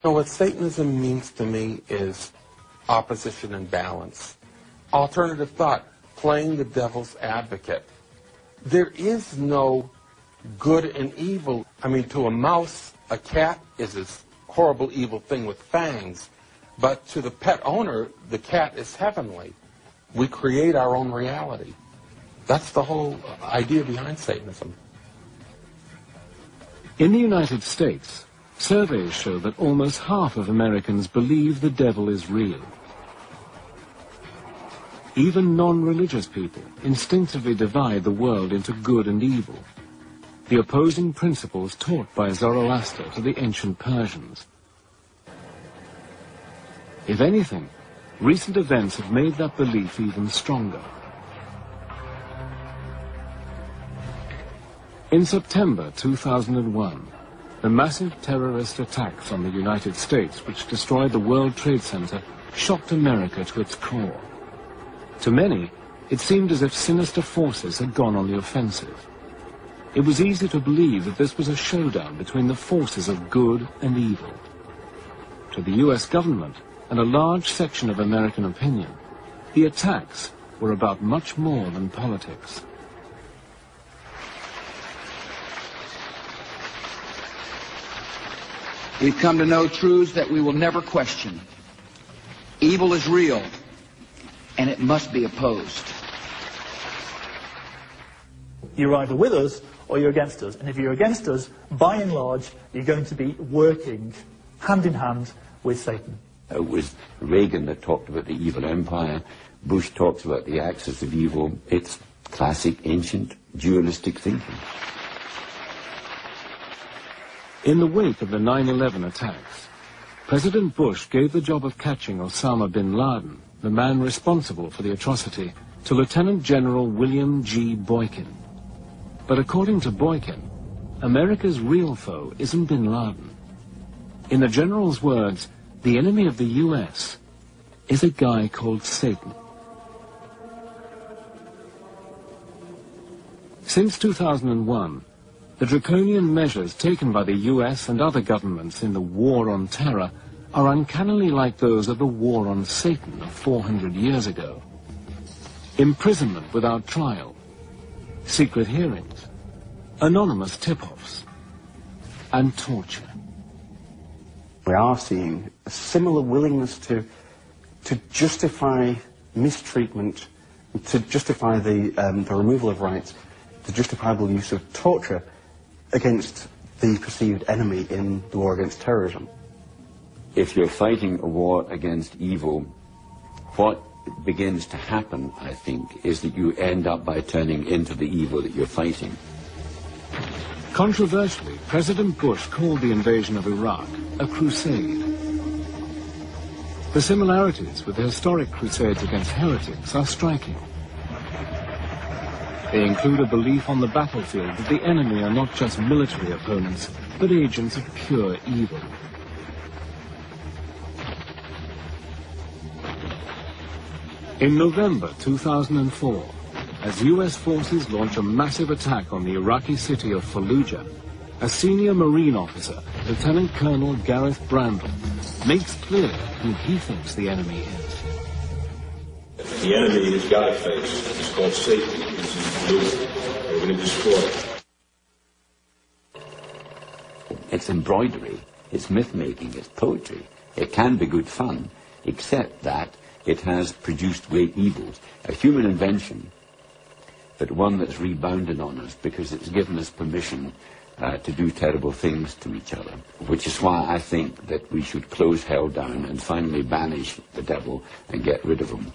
So what Satanism means to me is opposition and balance. Alternative thought, playing the devil's advocate. There is no good and evil. I mean, to a mouse, a cat is this horrible evil thing with fangs. But to the pet owner, the cat is heavenly. We create our own reality. That's the whole idea behind Satanism. In the United States, surveys show that almost half of Americans believe the devil is real. Even non-religious people instinctively divide the world into good and evil, the opposing principles taught by Zoroaster to the ancient Persians. If anything, recent events have made that belief even stronger. In September 2001, the massive terrorist attacks on the United States, which destroyed the World Trade Center, shocked America to its core. To many, it seemed as if sinister forces had gone on the offensive. It was easy to believe that this was a showdown between the forces of good and evil. To the US government and a large section of American opinion, the attacks were about much more than politics. We've come to know truths that we will never question. Evil is real, and it must be opposed. You're either with us or you're against us. And if you're against us, by and large, you're going to be working hand in hand with Satan. It was Reagan that talked about the evil empire. Bush talks about the axis of evil. It's classic, ancient, dualistic thinking. In the wake of the 9/11 attacks, President Bush gave the job of catching Osama bin Laden, the man responsible for the atrocity, to Lieutenant General William G. Boykin. But according to Boykin, America's real foe isn't bin Laden. In the general's words, the enemy of the US is a guy called Satan. Since 2001, the draconian measures taken by the US and other governments in the war on terror are uncannily like those of the war on Satan of 400 years ago. Imprisonment without trial, secret hearings, anonymous tip-offs, and torture. We are seeing a similar willingness to justify mistreatment, to justify the removal of rights, the justifiable use of torture against the perceived enemy in the war against terrorism. If you're fighting a war against evil, what begins to happen, I think, is that you end up by turning into the evil that you're fighting. Controversially, President Bush called the invasion of Iraq a crusade. The similarities with the historic crusades against heretics are striking. They include a belief on the battlefield that the enemy are not just military opponents, but agents of pure evil. In November 2004, as US forces launch a massive attack on the Iraqi city of Fallujah, a senior Marine officer, Lieutenant Colonel Gareth Brandle, makes clear who he thinks the enemy is. The enemy has got a face. It's called Satan. We're going to destroy it. It's embroidery, it's myth-making, it's poetry. It can be good fun, except that it has produced great evils. A human invention, but one that's rebounded on us because it's given us permission to do terrible things to each other, which is why I think that we should close hell down and finally banish the devil and get rid of him.